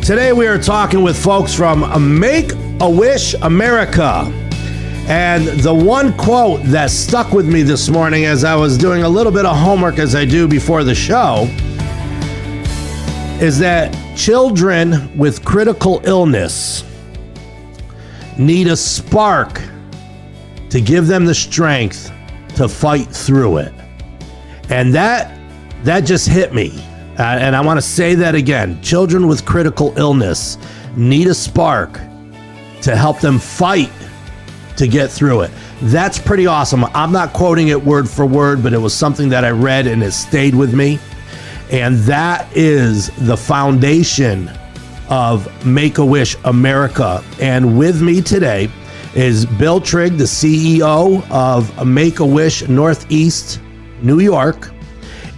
Today we are talking with folks from Make A Wish America. And the one quote that stuck with me this morning as I was doing a little bit of homework as I do before the show is that children with critical illness need a spark to give them the strength to fight through it. And that just hit me. And I want to say that again. Children with critical illness need a spark to help them fight to get through it. That's pretty awesome. I'm not quoting it word for word, but it was something that I read and it stayed with me. And that is the foundation of Make A Wish America. And with me today is Bill Trigg, the CEO of Make A Wish Northeast New York,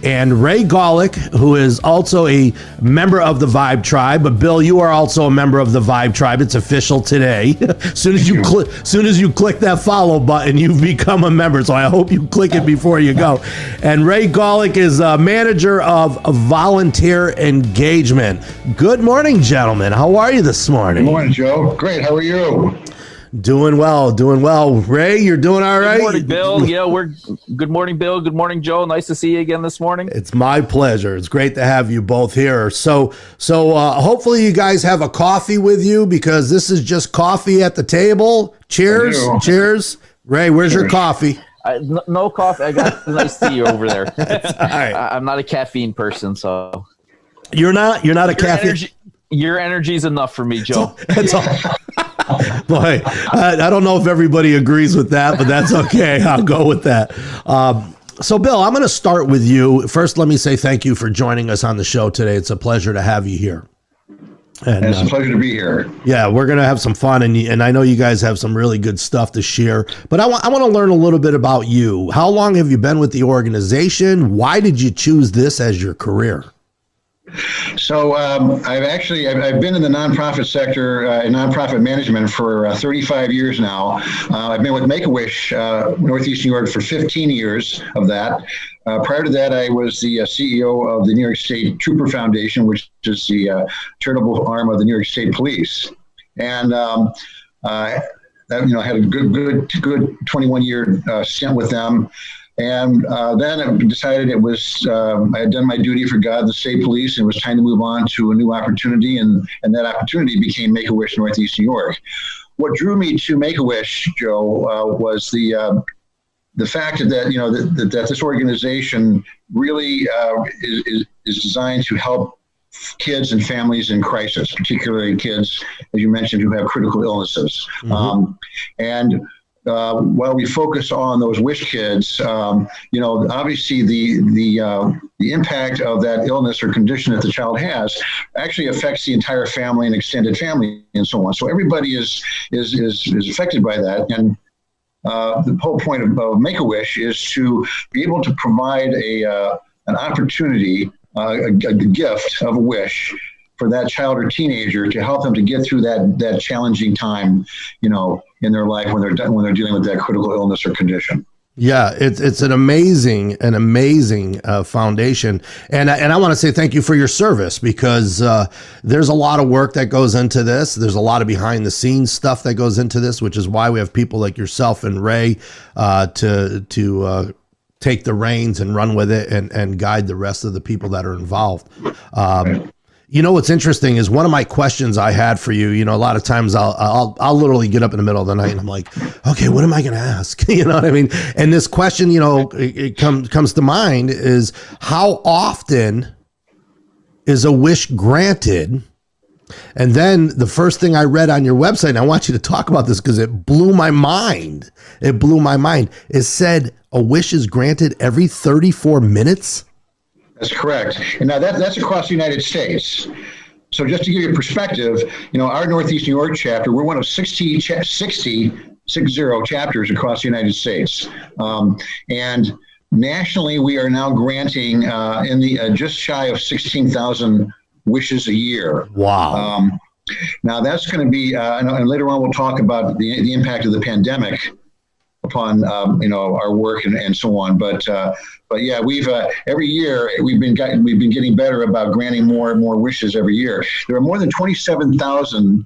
and Ray Gawlak, who is also a member of the Vibe Tribe. But Bill, you are also a member of the Vibe Tribe. It's official today. soon as you click that follow button, you've become a member. So I hope you click it before you go. And Ray Gawlak is a manager of volunteer engagement. Good morning, gentlemen. How are you this morning? Good morning, Joe. Great. How are you? Doing well. Ray, you're doing all right? Good morning, Bill. Yeah, good morning, Bill. Good morning, Joe. Nice to see you again this morning. It's my pleasure. It's great to have you both here. So hopefully you guys have a coffee with you because this is just coffee at the table. Cheers. Cheers. Ray, where's your coffee? No coffee. I got a nice tea over there. All right. I'm not a caffeine person, so. You're not a caffeine? Your energy is enough for me, Joe. That's all. Boy, I don't know if everybody agrees with that, but that's okay. I'll go with that. So, Bill, I'm going to start with you. First, let me say thank you for joining us on the show today. It's a pleasure to have you here. And it's a pleasure to be here. Yeah, we're going to have some fun, and I know you guys have some really good stuff to share. But I want to learn a little bit about you. How long have you been with the organization? Why did you choose this as your career? So I've been in the nonprofit sector in nonprofit management for 35 years now. I've been with Make A Wish Northeast New York for 15 years of that. Prior to that, I was the CEO of the New York State Trooper Foundation, which is the charitable arm of the New York State Police, and I had a good 21-year stint with them. And then I decided it was, I had done my duty for God and the state police, and it was time to move on to a new opportunity. And that opportunity became Make A Wish Northeast New York. What drew me to Make A Wish, Joe, was the fact that this organization really is designed to help kids and families in crisis, particularly kids, as you mentioned, who have critical illnesses. Mm-hmm. While we focus on those wish kids, obviously the impact of that illness or condition that the child has actually affects the entire family and extended family and so on. So everybody is affected by that. And the whole point of Make A Wish is to be able to provide an opportunity, a gift of a wish for that child or teenager to help them to get through that challenging time, in their life when they're dealing with that critical illness or condition. Yeah, it's an amazing foundation, and I want to say thank you for your service because there's a lot of work that goes into this. There's a lot of behind the scenes stuff that goes into this, which is why we have people like yourself and Ray to take the reins and run with it and guide the rest of the people that are involved. Right. What's interesting is one of my questions I had for you, a lot of times I'll literally get up in the middle of the night and I'm like, okay, what am I going to ask? You know what I mean? And this question, it comes to mind is how often is a wish granted? And then the first thing I read on your website, and I want you to talk about this because it blew my mind. It said a wish is granted every 34 minutes. That's correct. And now that's across the United States. So just to give you a perspective, our Northeast New York chapter, we're one of 60 chapters across the United States. And nationally, we are now granting in the just shy of 16,000 wishes a year. Wow. Now that's going to be, and later on we'll talk about the impact of the pandemic upon our work and so on. But yeah, we've every year we've been getting better about granting more and more wishes every year. There are more than 27,000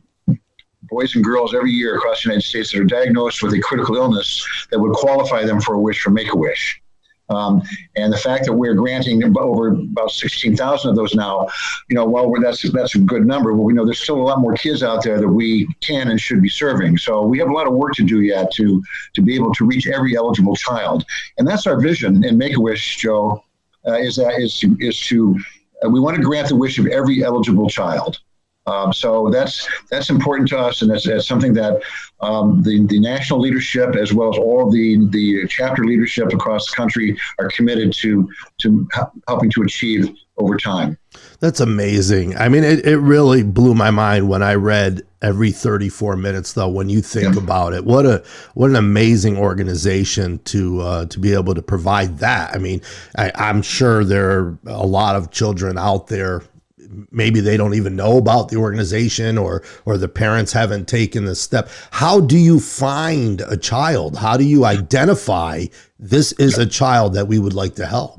boys and girls every year across the United States that are diagnosed with a critical illness that would qualify them for a wish from Make A Wish. And the fact that we're granting over about 16,000 of those now, that's a good number. But we know there's still a lot more kids out there that we can and should be serving. So we have a lot of work to do yet to be able to reach every eligible child. And that's our vision in Make A Wish, Joe, we want to grant the wish of every eligible child. So that's important to us, and that's something that the national leadership, as well as all the chapter leadership across the country, are committed to helping to achieve over time. That's amazing. I mean, it really blew my mind when I read every 34 minutes, though, when you think about it. What an amazing organization to be able to provide that. I mean, I'm sure there are a lot of children out there, maybe they don't even know about the organization, or the parents haven't taken the step. How do you find a child? How do you identify this is a child that we would like to help?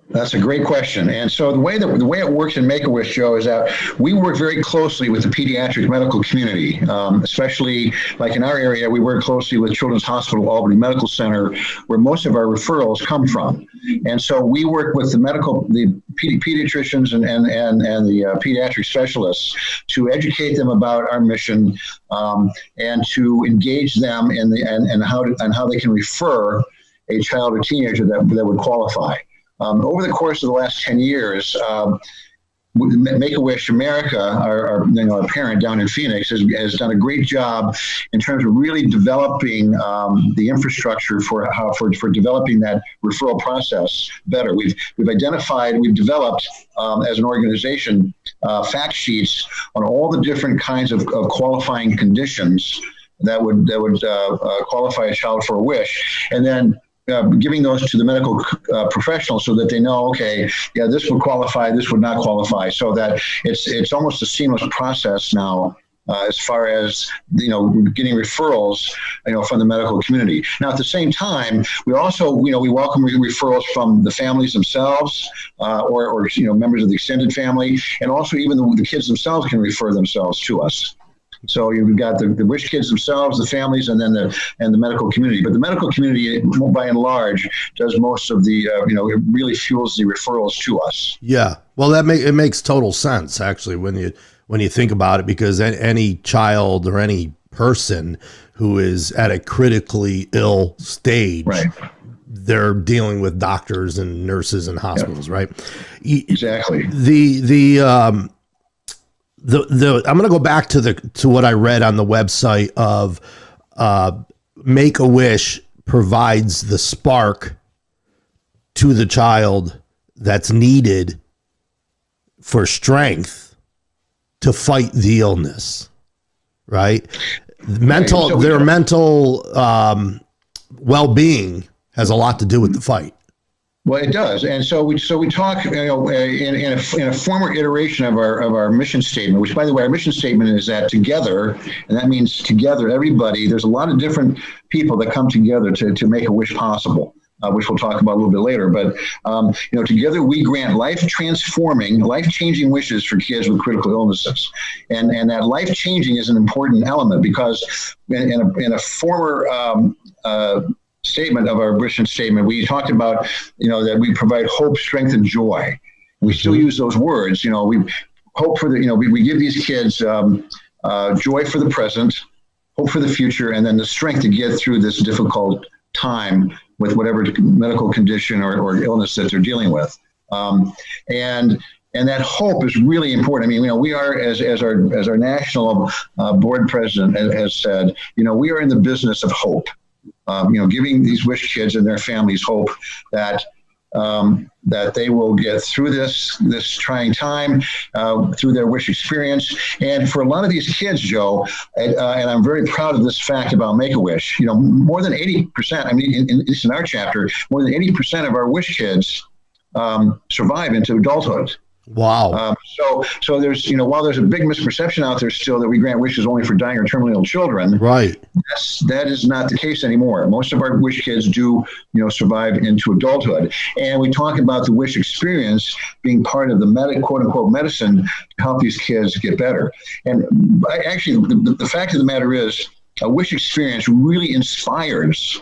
That's a great question. And so the way it works in Make A Wish, Joe, is that we work very closely with the pediatric medical community, especially like in our area. We work closely with Children's Hospital Albany Medical Center, where most of our referrals come from. And so we work with the pediatricians and the pediatric specialists to educate them about our mission, and to engage them and how they can refer a child or teenager that would qualify. Over the course of the last 10 years, Make A Wish America, our parent down in Phoenix, has done a great job in terms of really developing the infrastructure for developing that referral process better. We've developed as an organization fact sheets on all the different kinds of qualifying conditions that would qualify a child for a wish, and then giving those to the medical professionals so that they know, okay, yeah, this would qualify, this would not qualify, so that it's almost a seamless process now as far as getting referrals from the medical community. Now, at the same time, we also we welcome referrals from the families themselves, or members of the extended family, and also even the kids themselves can refer themselves to us. So you've got the wish kids themselves, the families, and then the medical community. But the medical community, by and large, does most of the it really fuels the referrals to us. Yeah, well, it makes total sense actually when you think about it, because any child or any person who is at a critically ill stage, right, they're dealing with doctors and nurses and hospitals, right? Exactly. I'm going to go back to what I read on the website of Make A Wish provides the spark to the child that's needed for strength to fight the illness, right? Their mental well-being has a lot to do with the fight. Well, it does, and so we talk, in a former iteration of our mission statement. Which, by the way, our mission statement is that together, and that means together, everybody. There's a lot of different people that come together to make a wish possible, which we'll talk about a little bit later. But together we grant life-transforming, life-changing wishes for kids with critical illnesses, and that life-changing is an important element, because in a former statement of our mission statement, we talked about, that we provide hope, strength, and joy. We still use those words. We hope for we give these kids joy for the present, hope for the future, and then the strength to get through this difficult time with whatever medical condition or illness that they're dealing with. And that hope is really important. I mean, we are, as our national board president has said, we are in the business of hope. Giving these wish kids and their families hope that they will get through this trying time, through their wish experience. And for a lot of these kids, Joe, and I'm very proud of this fact about Make A Wish, more than 80%, at least in our chapter, more than 80% of our wish kids survive into adulthood. Wow. So there's, while there's a big misperception out there still that we grant wishes only for dying or terminally ill children, Right. that is not the case anymore. Most of our wish kids do, survive into adulthood. And we talk about the wish experience being part of the quote unquote medicine to help these kids get better. And the fact of the matter is, a wish experience really inspires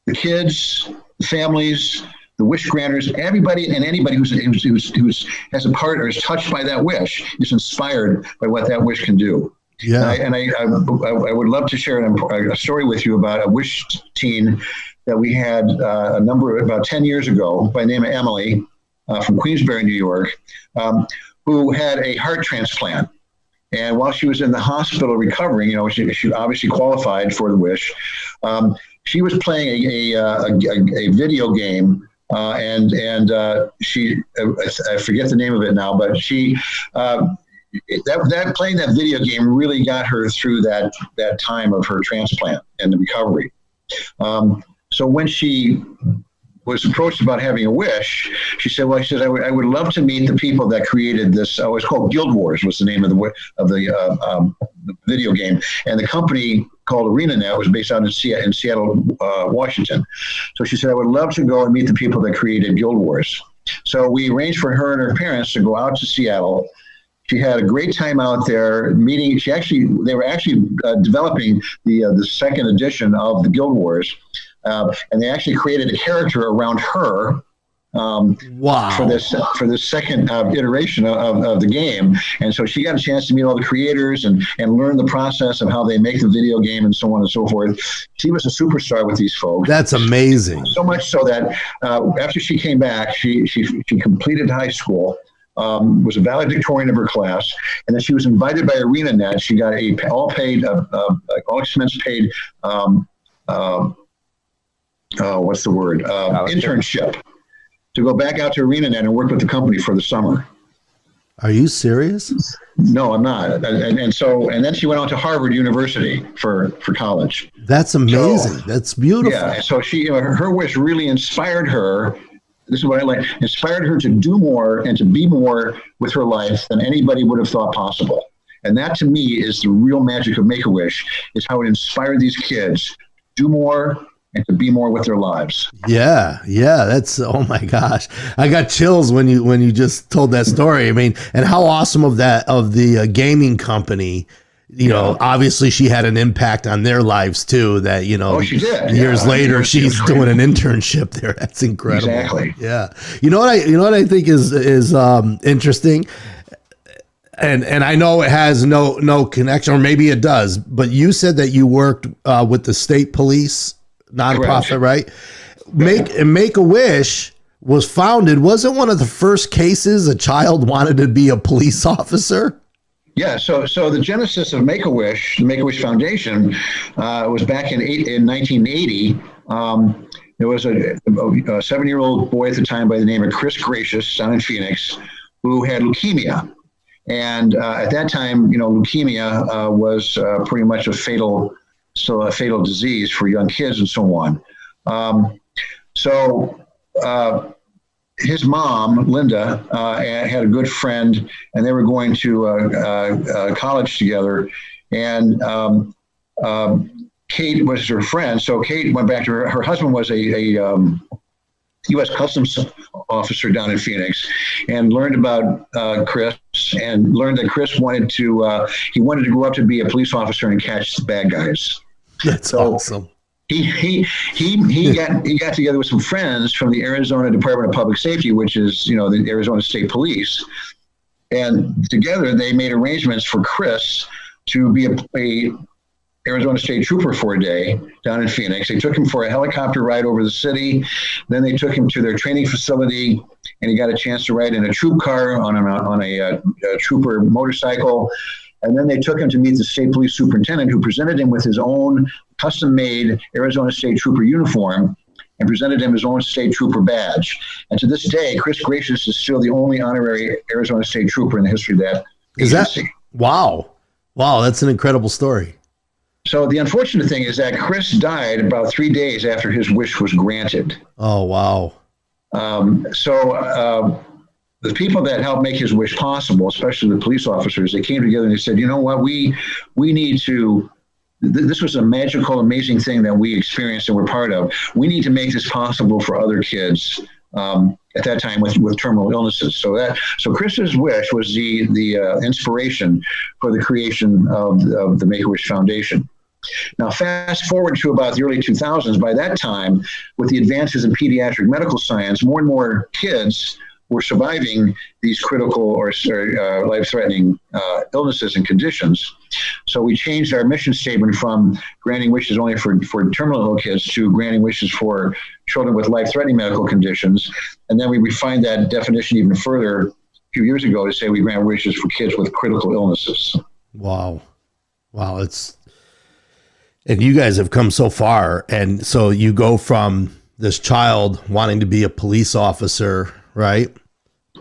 the kids, the families, the wish granters, everybody and anybody who has a part or is touched by that wish is inspired by what that wish can do. Yeah. And I would love to share a story with you about a wish teen that we had about 10 years ago by the name of Emily from Queensbury, New York, who had a heart transplant. And while she was in the hospital recovering, she obviously qualified for the wish. She was playing a video game. And she, I forget the name of it now, but she, playing that video game really got her through that time of her transplant and the recovery. So when she was approached about having a wish, she said, I would love to meet the people that created this. It was called Guild Wars was the name of the video game. And the company called ArenaNet was based out in Seattle, Washington. So she said, I would love to go and meet the people that created Guild Wars. So we arranged for her and her parents to go out to Seattle. She had a great time out there meeting. They were actually developing the second edition of the Guild Wars. And they actually created a character around her wow. for this second iteration of the game. And so she got a chance to meet all the creators and learn the process of how they make the video game and so on and so forth. She was a superstar with these folks. That's amazing. So much so that after she came back, she completed high school. Was a valedictorian of her class, and then she was invited by ArenaNet. She got all expense paid what's the word? Internship to go back out to ArenaNet and work with the company for the summer. Are you serious? No, I'm not. And then she went on to Harvard University for college. That's amazing. That's beautiful. Yeah. So her wish really inspired her. This is what I like. Inspired her to do more and to be more with her life than anybody would have thought possible. And that to me is the real magic of Make-A-Wish, is how it inspired these kids to do more and to be more with their lives. Yeah. That's, oh my gosh, I got chills when you just told that story. I mean, and how awesome of the gaming company. Obviously she had an impact on their lives too. That she did. Years later, she's doing an internship there. That's incredible. Exactly. Yeah. You know what I think is interesting. And I know it has no connection, or maybe it does, but you said that you worked with the state police nonprofit, right? Make-A-Wish was founded. Wasn't one of the first cases a child wanted to be a police officer? Yeah, so the genesis of Make-A-Wish, the Make-A-Wish Foundation, was back in 1980. There was a 7-year-old boy at the time by the name of Chris Gracious down in Phoenix who had leukemia. And at that time, leukemia was pretty much a fatal disease for young kids and so on. His mom, Linda, had a good friend, and they were going to college together. And Kate was her friend. So Kate went back to her husband was a U.S. Customs officer down in Phoenix, and learned about Chris, and learned that Chris wanted to grow up to be a police officer and catch the bad guys. That's awesome. He got together with some friends from the Arizona Department of Public Safety, which is the Arizona State Police, and together they made arrangements for Chris to be a Arizona State Trooper for a day down in Phoenix. They took him for a helicopter ride over the city. Then they took him to their training facility, and he got a chance to ride in a troop car on a trooper motorcycle. And then they took him to meet the state police superintendent, who presented him with his own custom-made Arizona State Trooper uniform and presented him his own state trooper badge. And to this day, Chris Gracious is still the only honorary Arizona State Trooper in the history of that agency. Wow, that's an incredible story. So the unfortunate thing is that Chris died about 3 days after his wish was granted. Oh, wow. the people that helped make his wish possible, especially the police officers, they came together and they said, you know what, we need to, this was a magical, amazing thing that we experienced and we're part of. We need to make this possible for other kids at that time with terminal illnesses. So Chris's wish was the inspiration for the creation of the Make-A-Wish Foundation. Now, fast forward to about the early 2000s. By that time, with the advances in pediatric medical science, more and more kids were surviving these critical or life-threatening illnesses and conditions. So we changed our mission statement from granting wishes only for terminal ill kids to granting wishes for children with life-threatening medical conditions. And then we refined that definition even further a few years ago to say we grant wishes for kids with critical illnesses. Wow. And you guys have come so far. And so you go from this child wanting to be a police officer, right?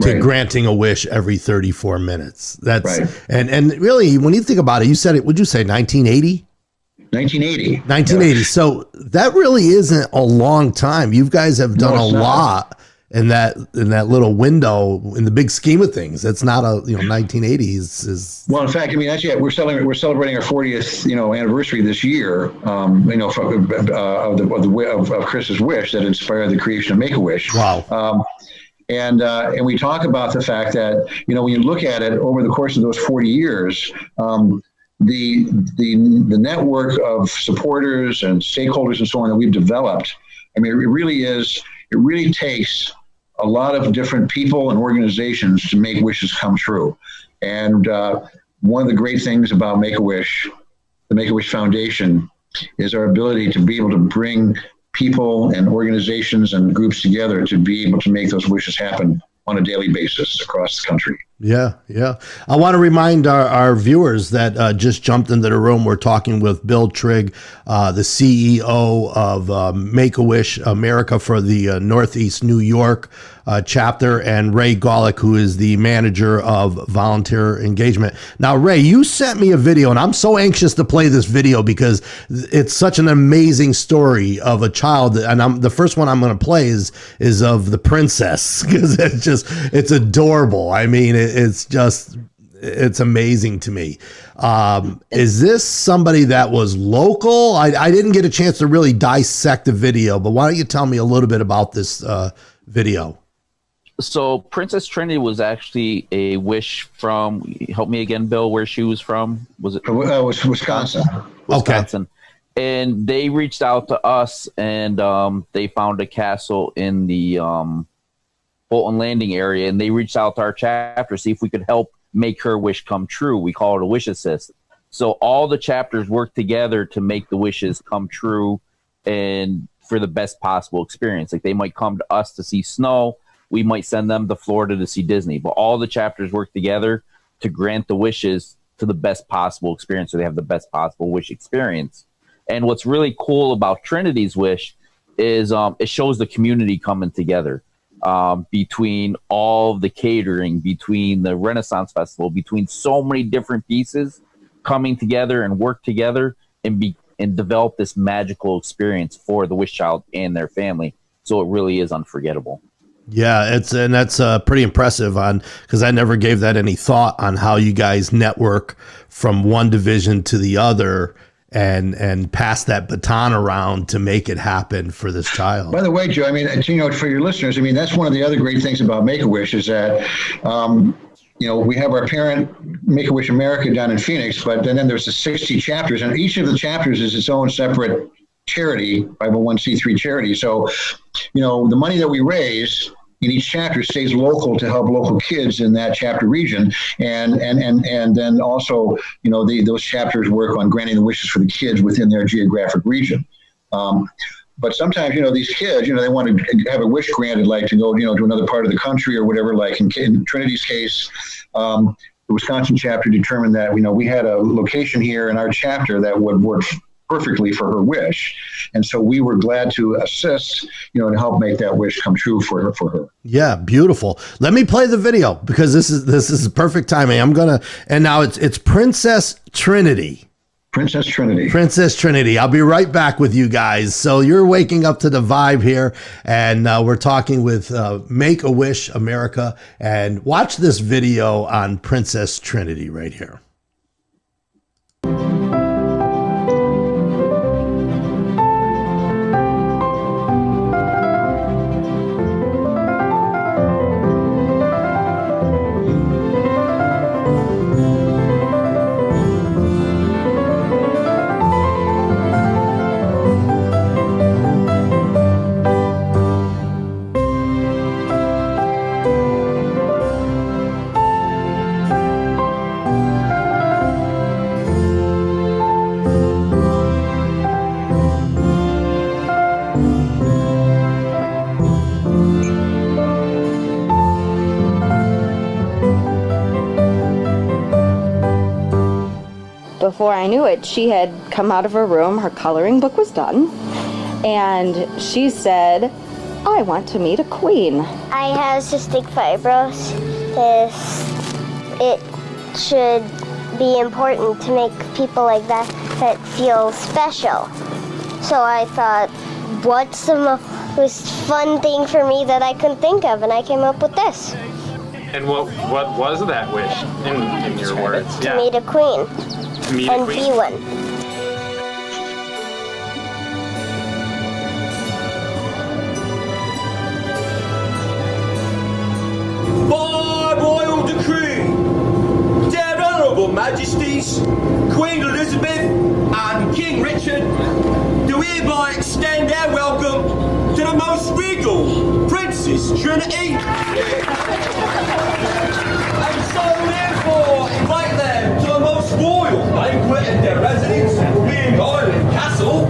To granting a wish every 34 minutes. That's right. And really, when you think about it, you said it, would you say 1980? 1980. 1980. Yeah. So that really isn't a long time. You guys have done a lot in that little window in the big scheme of things. That's not 1980s is. Well, in fact, I mean, actually, we're celebrating our 40th, anniversary this year, of Chris's wish that inspired the creation of Make-A-Wish. Wow. And we talk about the fact that, when you look at it over the course of those 40 years, the network of supporters and stakeholders and so on that we've developed, I mean, it really takes a lot of different people and organizations to make wishes come true. And one of the great things about Make-A-Wish, the Make-A-Wish Foundation, is our ability to be able to bring people and organizations and groups together to be able to make those wishes happen on a daily basis across the country. Yeah. I want to remind our viewers that just jumped into the room. We're talking with Bill Trigg, the CEO of Make-A-Wish America for the Northeast New York chapter, and Ray Gawlak, who is the manager of volunteer engagement. Now, Ray, you sent me a video, and I'm so anxious to play this video because it's such an amazing story of a child. And the first one I'm going to play is of the princess, because it's adorable. I mean, it's amazing to me. Is this somebody that was local? I didn't get a chance to really dissect the video, but why don't you tell me a little bit about this video? So Princess Trinity was actually a wish from, help me again, Bill, where she was from. Was it? It was Wisconsin. Wisconsin. Okay. And they reached out to us, and they found a castle in the Bolton Landing area, and they reached out to our chapter to see if we could help make her wish come true. We call it a wish assist. So all the chapters work together to make the wishes come true and for the best possible experience. Like, they might come to us to see snow. We might send them to Florida to see Disney, but all the chapters work together to grant the wishes to the best possible experience, so they have the best possible wish experience. And what's really cool about Trinity's wish is it shows the community coming together. Between all the catering, between the Renaissance Festival, between so many different pieces coming together and work together and develop this magical experience for the wish child and their family. So it really is unforgettable. Yeah, that's pretty impressive because I never gave that any thought on how you guys network from one division to the other and pass that baton around to make it happen for this child. By the way, Joe, I mean, for your listeners, I mean, that's one of the other great things about Make-A-Wish is that, we have our parent Make-A-Wish America down in Phoenix, but then there's the 60 chapters, and each of the chapters is its own separate charity, 501c3 charity. So, the money that we raise in each chapter stays local to help local kids in that chapter region. And then also, those chapters work on granting the wishes for the kids within their geographic region. But sometimes, these kids, they want to have a wish granted, like to go, to another part of the country or whatever. Like in Trinity's case, the Wisconsin chapter determined that, we had a location here in our chapter that would work perfectly for her wish. And so we were glad to assist, and help make that wish come true for her. Yeah, beautiful. Let me play the video because this is perfect timing. And now it's Princess Trinity. Princess Trinity. Princess Trinity. I'll be right back with you guys. So you're waking up to the vibe here, and we're talking with Make a Wish America. And watch this video on Princess Trinity right here. Before I knew it, she had come out of her room, her coloring book was done, and she said, I want to meet a queen. I have cystic fibrosis. It should be important to make people like that feel special. So I thought, what's the most fun thing for me that I could think of? And I came up with this. And what was that wish in your words? To meet a queen. To meet and a queen? Be one. By royal decree, their honourable majesties, Queen Elizabeth and King Richard, do hereby extend their welcome to the most regal Princess Trinity. And so therefore invite them to the most royal banquet at their residence, being Island Castle.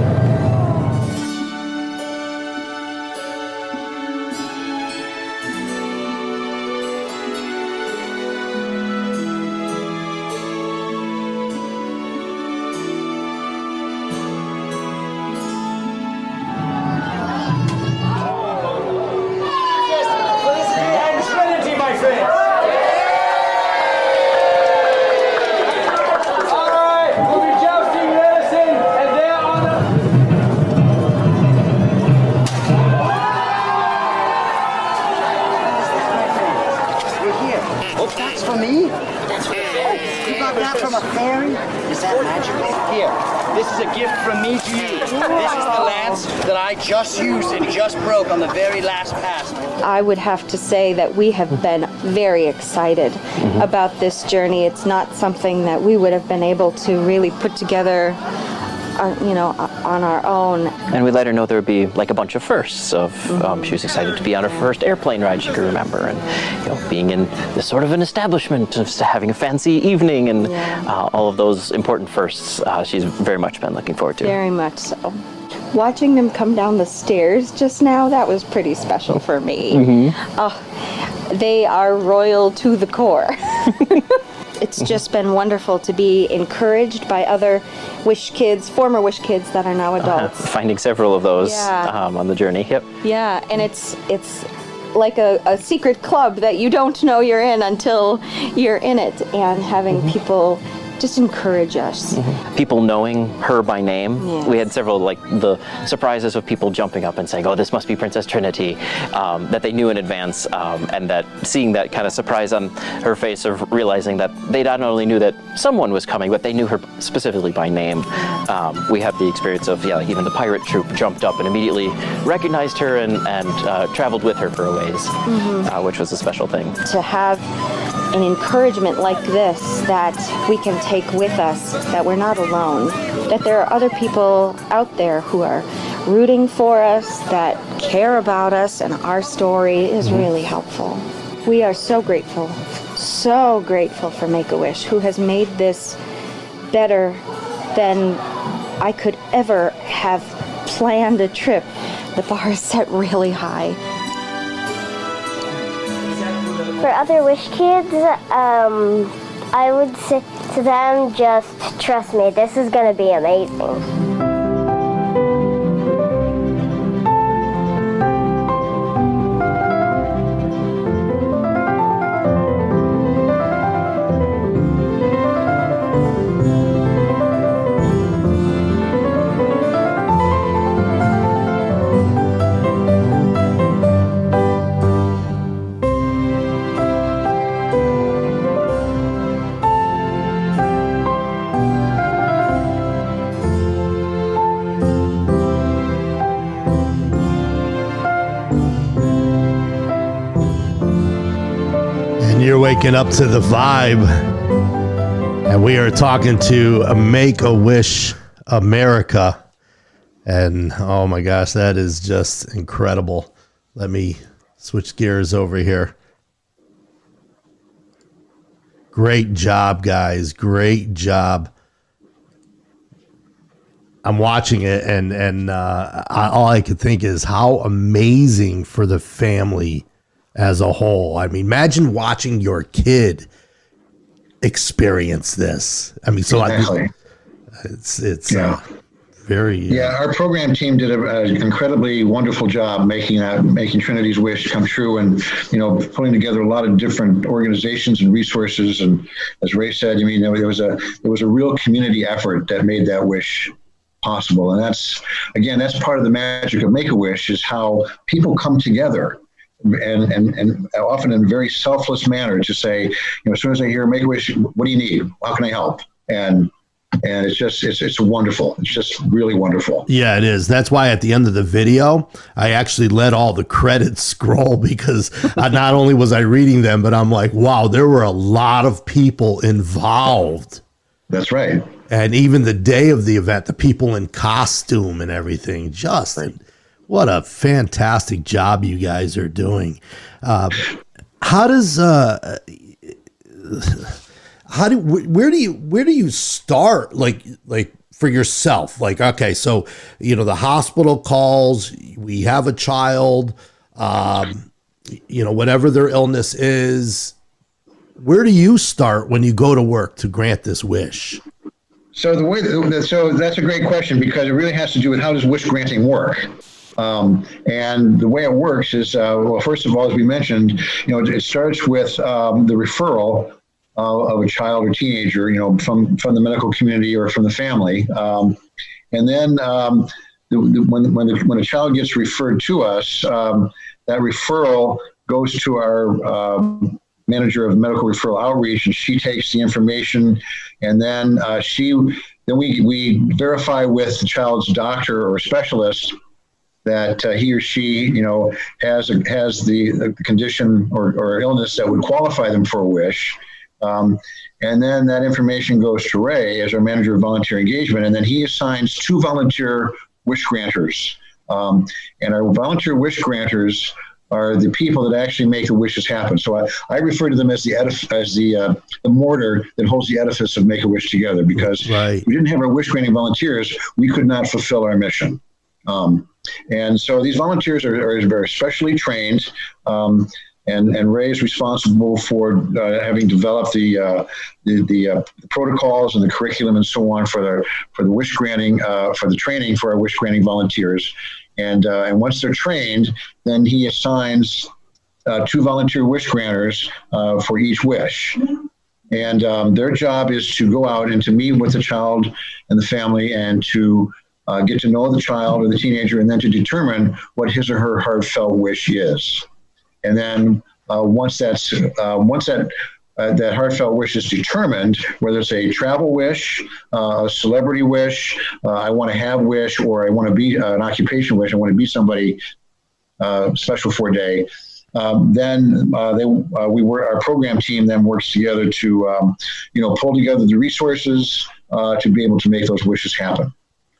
This is a gift from me to you. This is the lance that I just used and just broke on the very last pass. I would have to say that we have been very excited about this journey. It's not something that we would have been able to really put together on our own. And we let her know there would be like a bunch of firsts of, she was excited to be on her first airplane ride she could remember, and being in this sort of an establishment, of having a fancy evening, and all of those important firsts she's very much been looking forward to. Very much so. Watching them come down the stairs just now, that was pretty special for me. They are royal to the core. It's just been wonderful to be encouraged by other Wish kids, former Wish kids that are now adults. Finding several of those on the journey. Yep. Yeah, and it's like a secret club that you don't know you're in until you're in it, and having people just encourage us. People knowing her by name. We had several, like the surprises of people jumping up and saying, oh, this must be Princess Trinity, that they knew in advance, and that seeing that kind of surprise on her face of realizing that they not only knew that someone was coming, but they knew her specifically by name. We have the experience of, like even the pirate troop jumped up and immediately recognized her and traveled with her for a ways, which was a special thing. To have an encouragement like this that we can take with us, that we're not alone, that there are other people out there who are rooting for us, that care about us and our story, is really helpful. We are so grateful for Make-A-Wish, who has made this better than I could ever have planned a trip. The bar is set really high. For other Wish kids, I would say to them, just trust me, this is going to be amazing. waking up to the vibe. And we are talking to Make A Wish America. And oh my gosh, that is just incredible. Let me switch gears over here. Great job, guys. Great job. I'm watching it, and all I could think is how amazing for the family as a whole. I mean, imagine watching your kid experience this. I mean, so exactly. It's very. Yeah, our program team did an incredibly wonderful job making Trinity's wish come true, and pulling together a lot of different organizations and resources. And as Ray said, I mean, there was a real community effort that made that wish possible. And that's part of the magic of Make A Wish, is how people come together. And often in a very selfless manner to say, as soon as I hear Make A Wish, what do you need? How can I help? And it's wonderful. It's just really wonderful. Yeah, it is. That's why at the end of the video, I actually let all the credits scroll, because not only was I reading them, but I'm like, wow, there were a lot of people involved. That's right. And even the day of the event, the people in costume and everything, just what a fantastic job you guys are doing. Where do you start? Like for yourself, like, okay, so, the hospital calls, we have a child, whatever their illness is, where do you start when you go to work to grant this wish? So that's a great question, because it really has to do with how does wish granting work. And the way it works is, first of all, as we mentioned, it starts with the referral of a child or teenager, from the medical community or from the family. And then when a child gets referred to us, that referral goes to our manager of medical referral outreach, and she takes the information, and then we verify with the child's doctor or specialist that he or she, has the condition or illness that would qualify them for a wish. And then that information goes to Ray as our manager of volunteer engagement, and then he assigns 2 volunteer wish granters. And our volunteer wish granters are the people that actually make the wishes happen. So I refer to them as the mortar that holds the edifice of Make A Wish together, because if we didn't have our wish granting volunteers, we could not fulfill our mission. And so these volunteers are very specially trained, and Ray is responsible for having developed the protocols and the curriculum and so on for the wish granting, for the training for our wish granting volunteers. And once they're trained, then he assigns 2 volunteer wish granters for each wish. And their job is to go out and to meet with the child and the family, and to get to know the child or the teenager, and then to determine what his or her heartfelt wish is. And then once that heartfelt wish is determined, whether it's a travel wish, a celebrity wish, I want to have wish, or I want to be an occupation wish, I want to be somebody special for a day, then our program team then works together to pull together the resources to be able to make those wishes happen.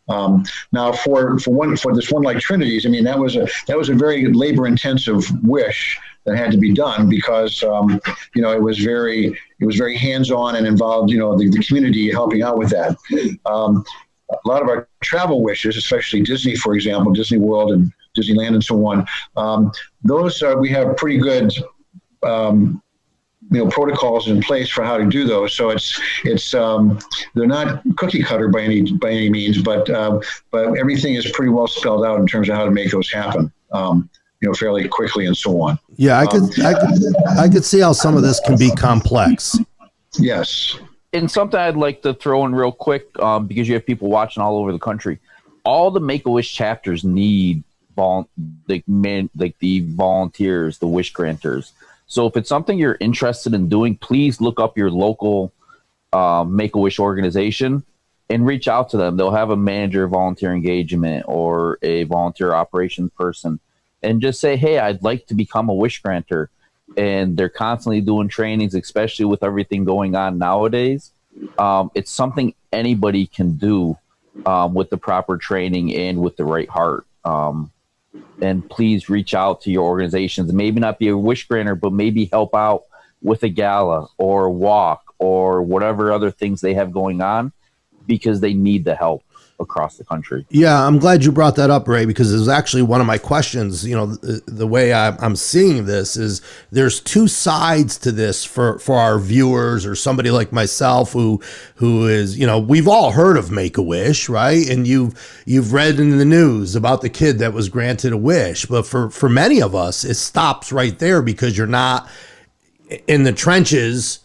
Now, for this one like Trinity's, I mean, that was a very labor intensive wish that had to be done, because it was very hands on and involved the community helping out with that. A lot of our travel wishes, especially Disney, for example, Disney World and Disneyland and so on, those we have pretty good protocols in place for how to do those. So it's they're not cookie cutter by any means, but everything is pretty well spelled out in terms of how to make those happen, fairly quickly and so on. Yeah, I could see how some of this can be complex. Yes. And something I'd like to throw in real quick, because you have people watching all over the country. All the Make-A-Wish chapters need the volunteers, the wish granters. So if it's something you're interested in doing, please look up your local Make-A-Wish organization and reach out to them. They'll have a manager of volunteer engagement or a volunteer operations person, and just say, hey, I'd like to become a wish granter. and they're constantly doing trainings, especially with everything going on nowadays. It's something anybody can do with the proper training and with the right heart. And please reach out to your organizations. Maybe not be a wish granter, but maybe help out with a gala or walk or whatever other things they have going on, because they need the help across the country. Yeah, I'm glad you brought that up, Ray, because it was actually one of my questions. You know, the way I'm seeing this is there's two sides to this for our viewers or somebody like myself who is, you know, we've all heard of Make a Wish, right? And you've read in the news about the kid that was granted a wish. But for many of us, it stops right there because you're not in the trenches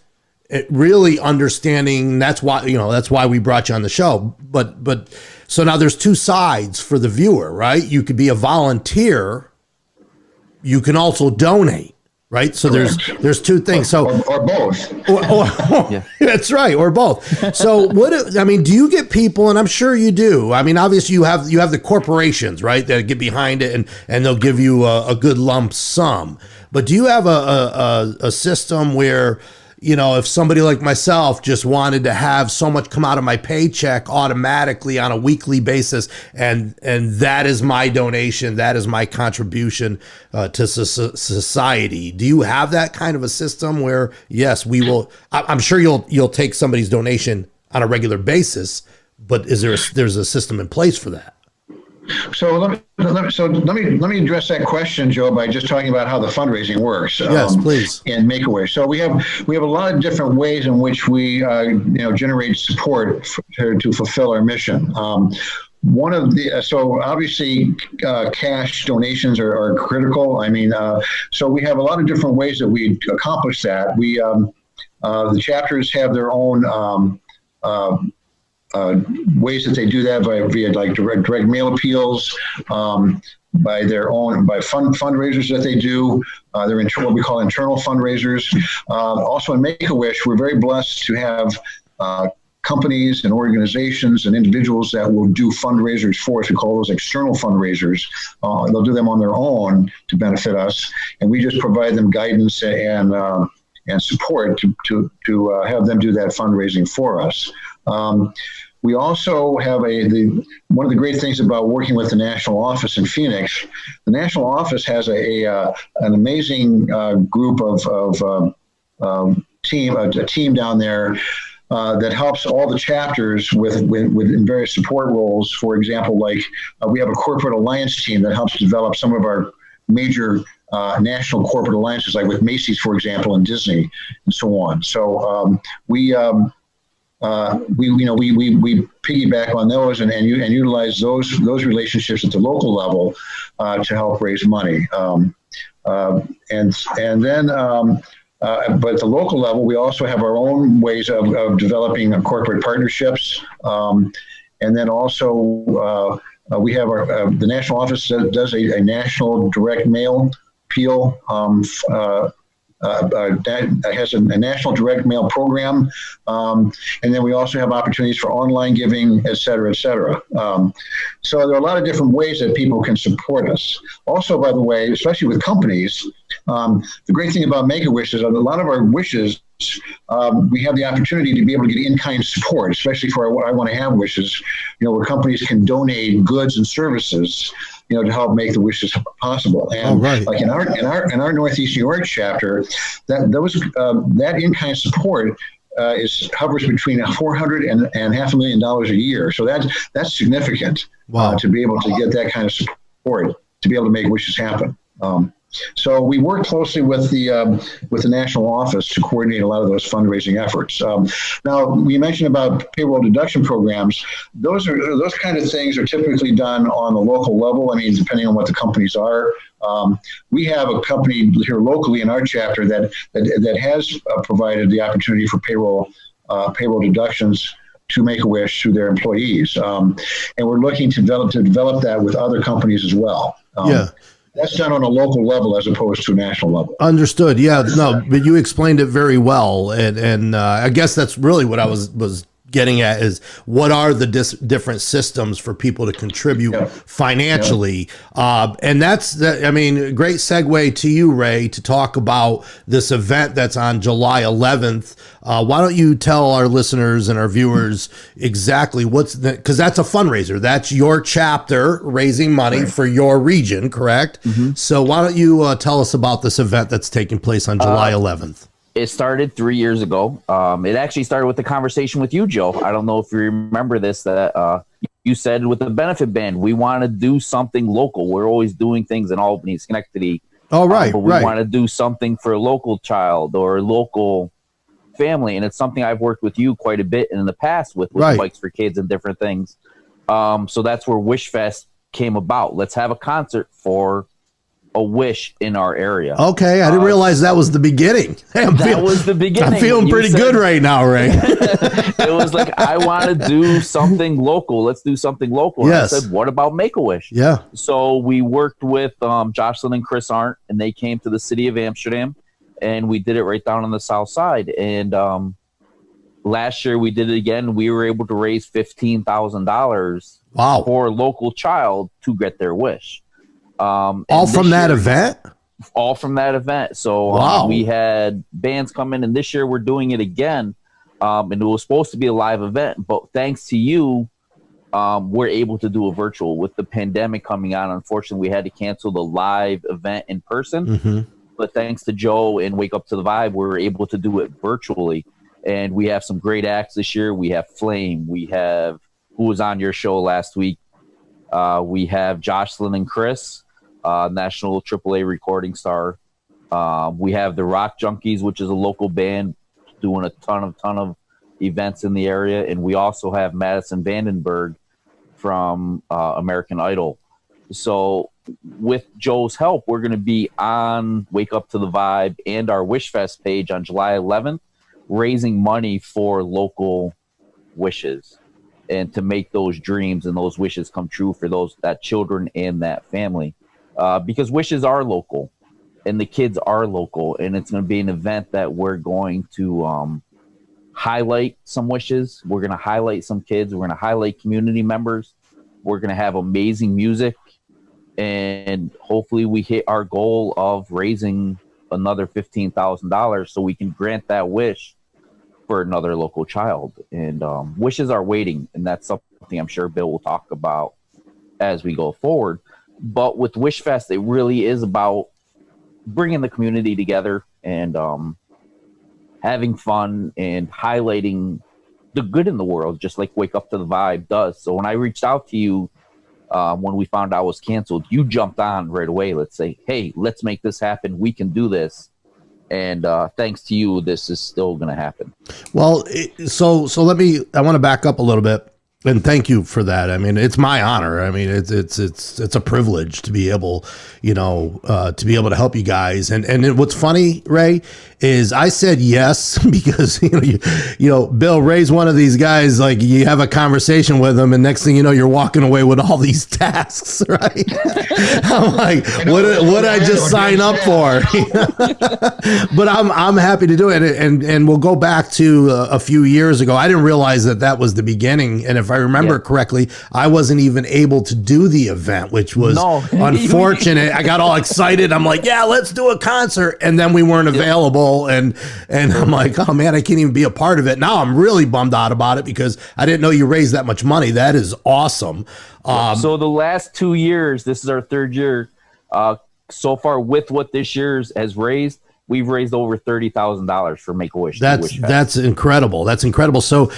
really understanding. That's why we brought you on the show. But so now there's two sides for the viewer, right? You could be a volunteer. You can also donate, right? So Correct. there's two things. So or both. Yeah. That's right, or both. So do you get people, and I'm sure you do. I mean, obviously you have the corporations, right, that get behind it and they'll give you a good lump sum. But do you have a system where, you know, if somebody like myself just wanted to have so much come out of my paycheck automatically on a weekly basis, and that is my donation, that is my contribution to society? Do you have that kind of a system where, yes, we will? I'm sure you'll take somebody's donation on a regular basis, but there's a system in place for that? So let me address that question, Joe, by just talking about how the fundraising works. Yes, please. And Make a Wish. So we have a lot of different ways in which we generate support to fulfill our mission. One of the so obviously cash donations are critical. I mean, so we have a lot of different ways that we accomplish that. We the chapters have their own ways that they do that via like direct mail appeals, by fundraisers that they do. They're what we call internal fundraisers. Also in Make a Wish, we're very blessed to have companies and organizations and individuals that will do fundraisers for us. We call those external fundraisers. They'll do them on their own to benefit us, and we just provide them guidance and support to have them do that fundraising for us. We also have one of the great things about working with the national office in Phoenix. The national office has an amazing group of a team down there that helps all the chapters with various support roles. For example, like we have a corporate alliance team that helps develop some of our major national corporate alliances, like with Macy's, for example, and Disney, and so on. So we piggyback on those and utilize those relationships at the local level to help raise money. But at the local level, we also have our own ways of developing corporate partnerships. And then also we have the national office that does a national direct mail appeal. That has a national direct mail program, and then we also have opportunities for online giving, et cetera, et cetera. So there are a lot of different ways that people can support us. Also, by the way, especially with companies, the great thing about Make a Wish is that a lot of our wishes, we have the opportunity to be able to get in-kind support, especially for our I Want to Have wishes, where companies can donate goods and services, to help make the wishes possible. And like in our Northeast New York chapter, that in-kind support hovers between $400,000 and $500,000 a year. So that's significant. Wow. To be able to get that kind of support to be able to make wishes happen. So we work closely with the national office to coordinate a lot of those fundraising efforts. Now, we mentioned about payroll deduction programs. Those kind of things are typically done on the local level. I mean, depending on what the companies are. We have a company here locally in our chapter that has provided the opportunity for payroll deductions to Make a Wish to their employees, and we're looking to develop that with other companies as well. That's done on a local level as opposed to a national level. Understood. Yeah, no, but you explained it very well, and I guess that's really what I was getting at is what are the different systems for people to contribute financially. And that's, I mean, great segue to you, Ray, to talk about this event that's on July 11th. Why don't you tell our listeners and our viewers exactly because that's a fundraiser. That's your chapter raising money for your region, correct? So why don't you tell us about this event that's taking place on July 11th? It started 3 years ago. It actually started with the conversation with you, Joe. I don't know if you remember this, that you said with the benefit band, we want to do something local. We're always doing things in Albany, Schenectady. Oh, right, but we want to do something for a local child or a local family. And it's something I've worked with you quite a bit in the past with Bikes for Kids and different things. So that's where Wish Fest came about. Let's have a concert for a wish in our area. Okay, I didn't realize that was the beginning. That was the beginning. I'm feeling pretty good right now, Ray. It was like, I want to do something local. Let's do something local. Yes. And I said, what about Make A Wish? Yeah. So we worked with Jocelyn and Chris Arndt, and they came to the city of Amsterdam, and we did it right down on the south side. And last year we did it again. We were able to raise $15,000 for a local child to get their wish. All from that event? All from that event. So we had bands come in, and this year we're doing it again. And it was supposed to be a live event, but thanks to you, we're able to do a virtual. With the pandemic coming on, unfortunately, we had to cancel the live event in person. But thanks to Joe and Wake Up to the Vibe, we were able to do it virtually. And we have some great acts this year. We have Flame. We have, who was on your show last week. We have Jocelyn and Chris, national AAA recording star. We have the Rock Junkies, which is a local band doing a ton of events in the area. And we also have Madison Vandenberg from American Idol. So with Joe's help, we're going to be on Wake Up to the Vibe and our Wish Fest page on July 11th, raising money for local wishes and to make those dreams and those wishes come true for that children and that family. Because wishes are local and the kids are local, and it's going to be an event that we're going to highlight some wishes. We're going to highlight some kids. We're going to highlight community members. We're going to have amazing music, and hopefully we hit our goal of raising another $15,000 so we can grant that wish for another local child. And wishes are waiting, and that's something I'm sure Bill will talk about as we go forward. But with Wish Fest, it really is about bringing the community together and having fun and highlighting the good in the world, just like Wake Up to the Vibe does. So when I reached out to you, when we found out it was canceled, you jumped on right away. Let's say, hey, let's make this happen. We can do this. And thanks to you, this is still going to happen. Well, so I want to back up a little bit. And thank you for that. I mean, it's my honor. I mean, it's a privilege to be able, to help you guys. And what's funny, Ray, is I said yes because Bill, Ray's one of these guys. Like, you have a conversation with him, and next thing you know, you're walking away with all these tasks, right? I'm like, what did I just sign up for? But I'm happy to do it. And we'll go back to a few years ago. I didn't realize that was the beginning. And if I remember correctly, I wasn't even able to do the event, which was unfortunate. I got all excited. I'm like, yeah, let's do a concert. And then we weren't available. And I'm like, oh man, I can't even be a part of it. Now I'm really bummed out about it because I didn't know you raised that much money. That is awesome. So the last 2 years, this is our third year. So far with what this year's has raised, we've raised over $30,000 for Make a Wish. That's incredible. That's incredible. So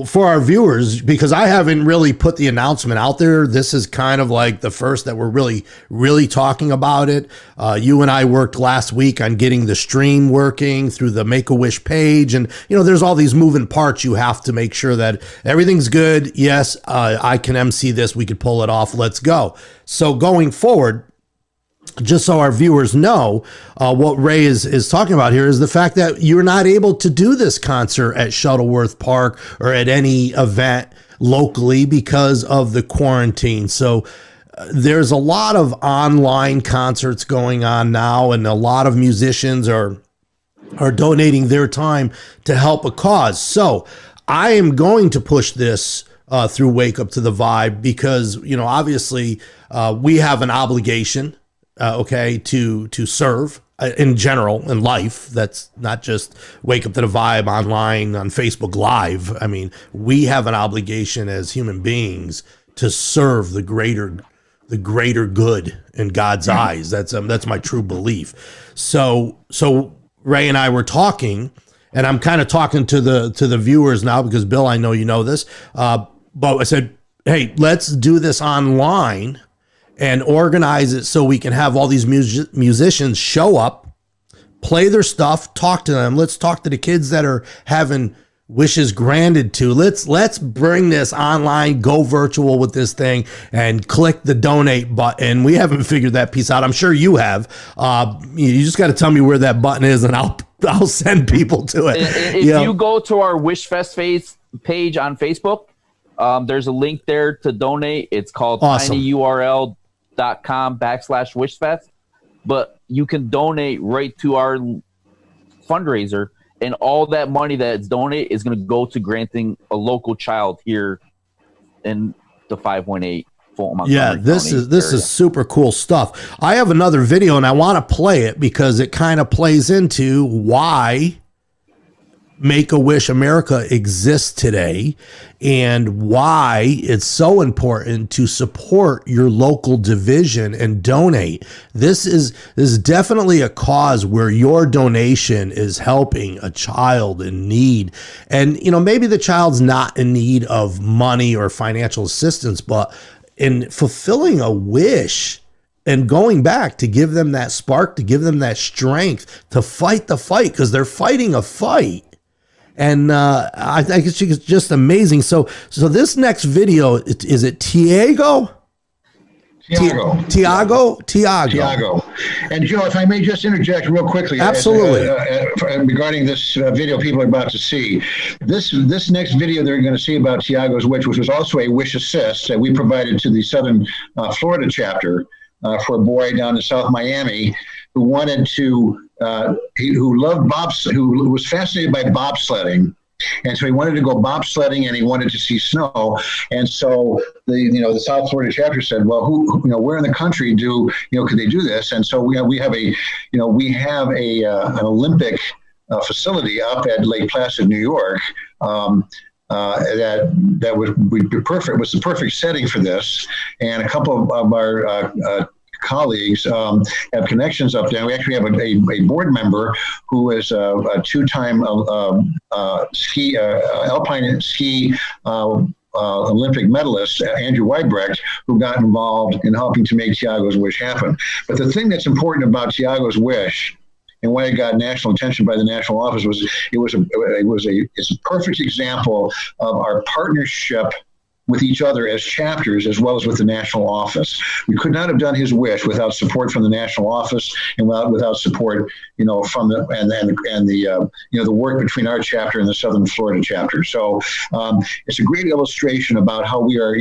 for our viewers, because I haven't really put the announcement out there, this is kind of like the first that we're really talking about it. You and I worked last week on getting the stream working through the Make a Wish page, and there's all these moving parts. You have to make sure that everything's good. Yes, I can MC this. We could pull it off. Let's go. So going forward, just so our viewers know, what Ray is talking about here is the fact that you're not able to do this concert at Shuttleworth Park or at any event locally because of the quarantine. So there's a lot of online concerts going on now, and a lot of musicians are donating their time to help a cause. So I am going to push this through Wake Up to the Vibe because, you know, obviously we have an obligation, okay, to serve in general in life. That's not just Wake Up to the Vibe online on Facebook Live. I mean, we have an obligation as human beings to serve the greater good in God's eyes. That's my true belief. So Ray and I were talking, and I'm kind of talking to the viewers now because Bill, I know you know this, but I said, hey, let's do this online and organize it so we can have all these musicians show up, play their stuff, talk to them. Let's talk to the kids that are having wishes granted to. Let's bring this online, go virtual with this thing, and click the donate button. We haven't figured that piece out. I'm sure you have. You just got to tell me where that button is, and I'll send people to it. If you go to our Wish Fest page on Facebook, there's a link there to donate. It's called tinyurl.com/wishfest. But you can donate right to our fundraiser, and all that money that's donated is going to go to granting a local child here in the 518 Fulton. Yeah, this is super cool stuff. I have another video, and I want to play it because it kind of plays into why Make-A-Wish America exists today and why it's so important to support your local division and donate. This is definitely a cause where your donation is helping a child in need. And, you know, maybe the child's not in need of money or financial assistance, but in fulfilling a wish and going back to give them that spark, to give them that strength to fight the fight, because they're fighting a fight. And I think it's just amazing. So this next video, is it Tiago? Tiago. And Joe, if I may just interject real quickly. Absolutely. Regarding this video people are about to see. This next video they're going to see about Tiago's wish, which was also a wish assist that we provided to the Southern Florida chapter for a boy down in South Miami who wanted to, who loved who was fascinated by bobsledding. And so he wanted to go bobsledding and he wanted to see snow. And so the South Florida chapter said, well, where in the country could they do this? And so we have an Olympic facility up at Lake Placid, New York, that would be perfect. Was the perfect setting for this. And a couple of our colleagues have connections up there. We actually have a board member who is a two-time alpine ski Olympic medalist, Andrew Weibrecht, who got involved in helping to make Tiago's wish happen. But the thing that's important about Tiago's wish and why it got national attention by the national office was it's a perfect example of our partnership with each other as chapters, as well as with the national office. We could not have done his wish without support from the national office and without support, from the work between our chapter and the Southern Florida chapter. So it's a great illustration about how we are,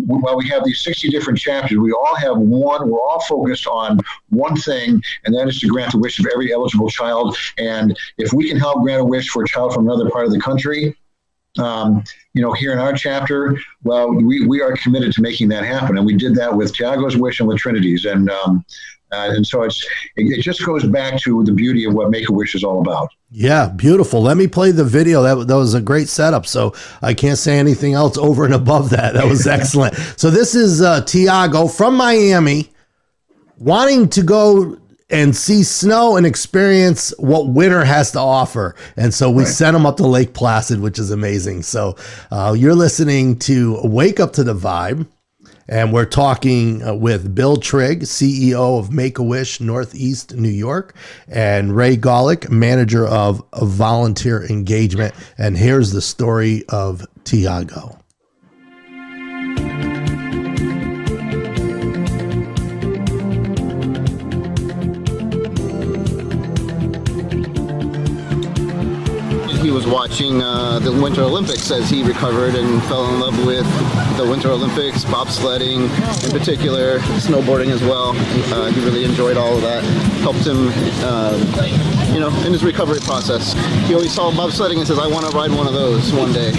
while we have these 60 different chapters, we're all focused on one thing, and that is to grant the wish of every eligible child. And if we can help grant a wish for a child from another part of the country, here in our chapter, well, we are committed to making that happen. And we did that with Tiago's wish and with Trinity's. And so it just goes back to the beauty of what Make-A-Wish is all about. Yeah, beautiful. Let me play the video. That was a great setup. So I can't say anything else over and above that. That was excellent. So this is Tiago from Miami wanting to go and see snow and experience what winter has to offer. And so we sent him up to Lake Placid, which is amazing. So you're listening to Wake Up to the Vibe. And we're talking with Bill Trigg, CEO of Make-A-Wish Northeast New York, and Ray Gawlak, manager of volunteer engagement. And here's the story of Tiago. He was watching the Winter Olympics as he recovered and fell in love with the Winter Olympics, bobsledding in particular, snowboarding as well. He really enjoyed all of that. Helped him, in his recovery process. He always saw bobsledding and says, "I want to ride one of those one day,"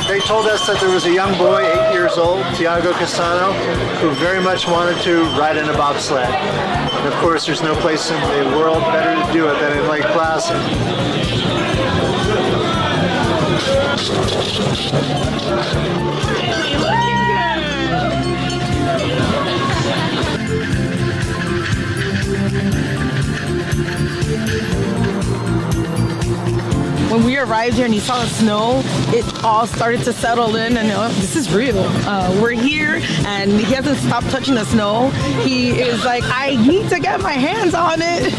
They told us that there was a young boy, 8 years old, Tiago Cassano, who very much wanted to ride in a bobsled. And of course, there's no place in the world better to do it than in Lake Placid. When we arrived here and he saw the snow, it all started to settle in, and this is real. We're here, and he hasn't stopped touching the snow. He is like, I need to get my hands on it.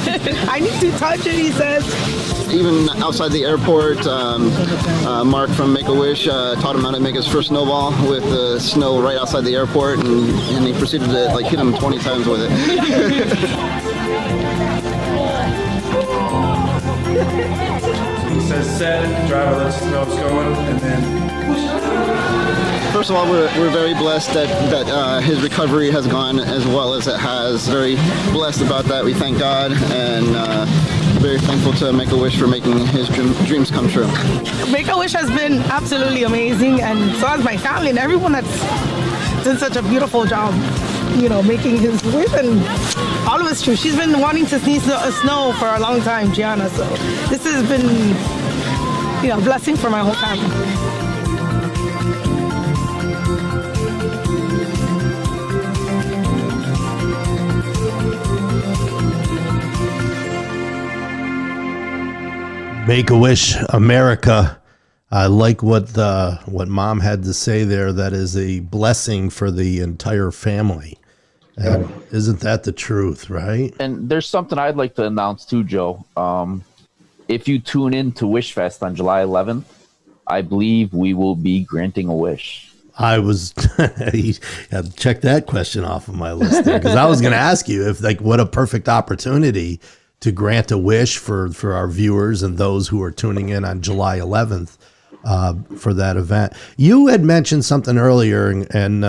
I need to touch it, he says. Even outside the airport, Mark from Make A Wish taught him how to make his first snowball with the snow right outside the airport, and he proceeded to hit him 20 times with it. He says set, the driver lets us know it's going, and then... First of all, we're very blessed that his recovery has gone as well as it has. Very blessed about that. We thank God, and very thankful to Make A Wish for making his dreams come true. Make A Wish has been absolutely amazing, and so has my family and everyone that's done such a beautiful job, making his wish, and all of it's true. She's been wanting to see snow for a long time, Gianna, so this has been, a blessing for my whole family. Make a Wish America. I like what Mom had to say there. That is a blessing for the entire family. And isn't that the truth, right? And there's something I'd like to announce too, Joe. If you tune in to Wish Fest on July 11th, I believe we will be granting a wish. I was check that question off of my list there, because I was going to ask you if what a perfect opportunity to grant a wish for our viewers and those who are tuning in on July 11th for that event. You had mentioned something earlier, and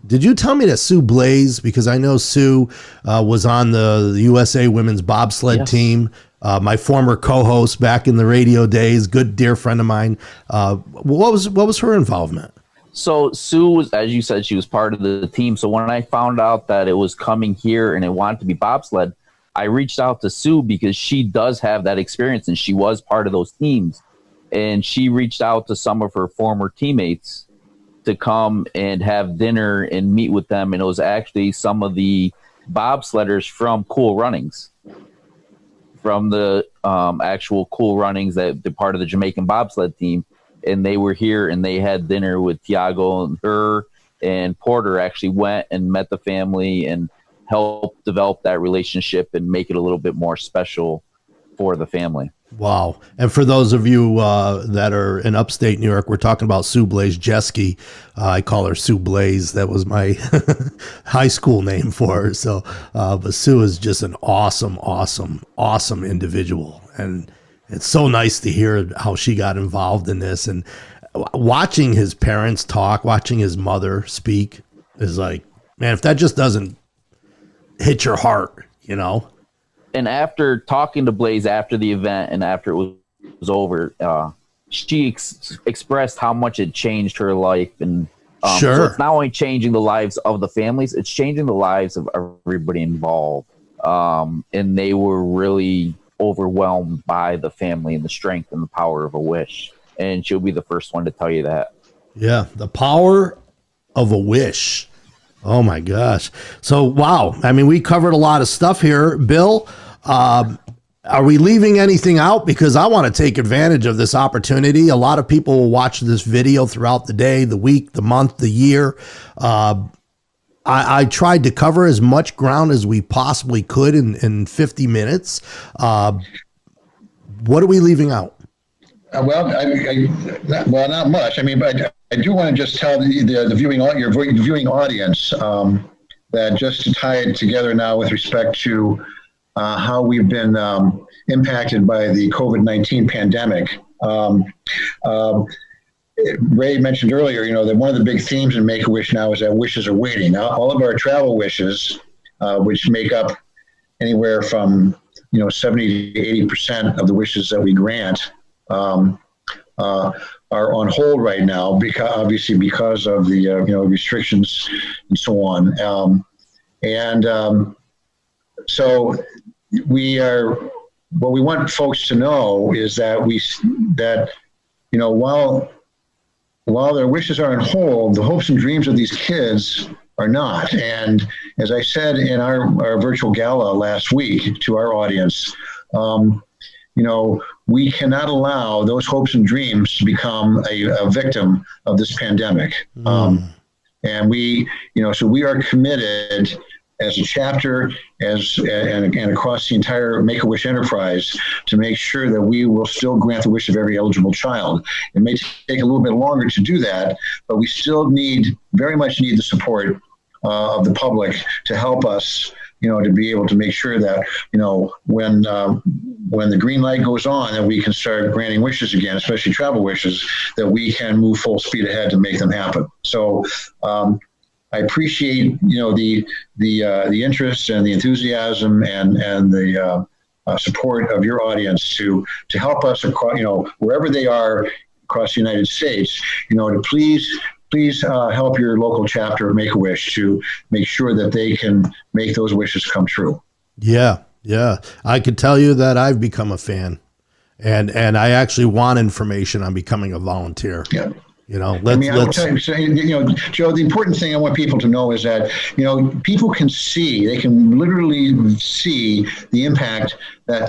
did you tell me that Sue Blaze, because I know Sue was on the USA Women's Bobsled team, my former co-host back in the radio days, good dear friend of mine. What was her involvement? So Sue was, as you said, she was part of the team. So when I found out that it was coming here and it wanted to be bobsled, I reached out to Sue because she does have that experience and she was part of those teams. And she reached out to some of her former teammates to come and have dinner and meet with them. And it was actually some of the bobsledders from Cool Runnings, from the actual Cool Runnings, that they're part of the Jamaican bobsled team. And they were here and they had dinner with Tiago, and her and Porter actually went and met the family and help develop that relationship and make it a little bit more special for the family. Wow. And for those of you that are in upstate New York, we're talking about Sue Blaze Jeske. I call her Sue Blaze. That was my high school name for her. So, but Sue is just an awesome individual. And it's so nice to hear how she got involved in this. And watching his parents talk, watching his mother speak is like, man, if that just doesn't hit your heart, And after talking to Blaze after the event and after it was over, she expressed how much it changed her life. And so it's not only changing the lives of the families, it's changing the lives of everybody involved. And they were really overwhelmed by the family and the strength and the power of a wish. And she'll be the first one to tell you that. Yeah, the power of a wish. Oh my gosh. So, wow. I mean, we covered a lot of stuff here. Bill, are we leaving anything out? Because I want to take advantage of this opportunity. A lot of people will watch this video throughout the day, the week, the month, the year. I tried to cover as much ground as we possibly could in 50 minutes. What are we leaving out? Well, not much. I mean, but I do want to just tell the viewing audience that just to tie it together now with respect to how we've been impacted by the COVID-19 pandemic. Ray mentioned earlier, that one of the big themes in Make-A-Wish now is that wishes are waiting. All of our travel wishes, which make up anywhere from 70 to 80% of the wishes that we grant, are on hold right now because of the restrictions and so on. So what we want folks to know is that while their wishes are on hold, the hopes and dreams of these kids are not. And as I said in our virtual gala last week to our audience, we cannot allow those hopes and dreams to become a victim of this pandemic. And we are committed as a chapter, and across the entire Make-A-Wish enterprise, to make sure that we will still grant the wish of every eligible child. It may take a little bit longer to do that, but we still very much need the support of the public to help us, to be able to make sure that, when the green light goes on, that we can start granting wishes again, especially travel wishes, that we can move full speed ahead to make them happen. So, I appreciate, the interest and the enthusiasm and the support of your audience to help us across, wherever they are across the United States, to please help your local chapter of Make-A-Wish to make sure that they can make those wishes come true. Yeah. I could tell you that I've become a fan, and I actually want information on becoming a volunteer. Yeah. I will tell you, Joe, the important thing I want people to know is that, people can literally see the impact that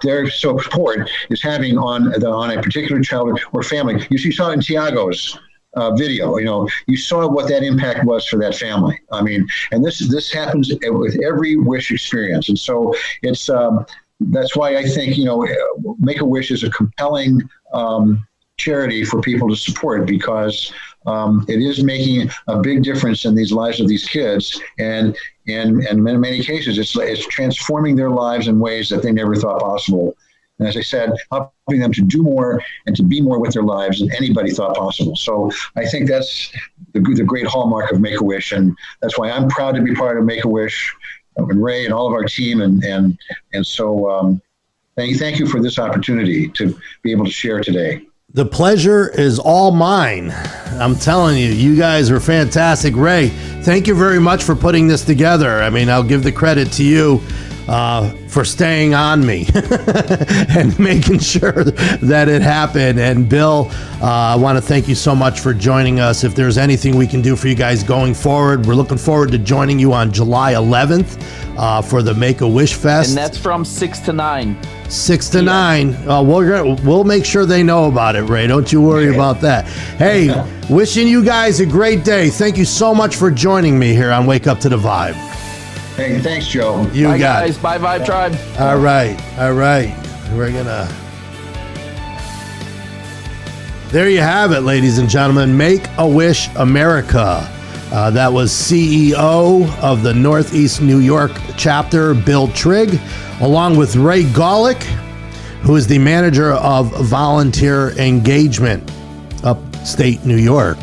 their support is having on a particular child or family. You saw in Tiago's video, you saw what that impact was for that family. And this happens with every wish experience. And so that's why I think, Make-A-Wish is a compelling charity for people to support, because it is making a big difference in these lives of these kids, and in many cases it's transforming their lives in ways that they never thought possible. And as I said, helping them to do more and to be more with their lives than anybody thought possible. So I think that's the great hallmark of Make-A-Wish, and that's why I'm proud to be part of Make-A-Wish, and Ray and all of our team, and so thank you for this opportunity to be able to share today. The pleasure is all mine. I'm telling you, you guys are fantastic. Ray, thank you very much for putting this together. I'll give the credit to you for staying on me and making sure that it happened. And Bill, I want to thank you so much for joining us. If there's anything we can do for you guys going forward, we're looking forward to joining you on July 11th for the Make-A-Wish Fest. And that's from 6 to 9. 6 to 9. We'll make sure they know about it, Ray. Don't you worry about that. Hey, wishing you guys a great day. Thank you so much for joining me here on Wake Up to the Vibe. Hey, thanks, Joe. Bye, guys. Bye, Vibe Tribe. All right. We're gonna. There you have it, ladies and gentlemen. Make-A-Wish America. That was CEO of the Northeast New York chapter, Bill Trigg, along with Ray Gawlak, who is the manager of volunteer engagement upstate New York.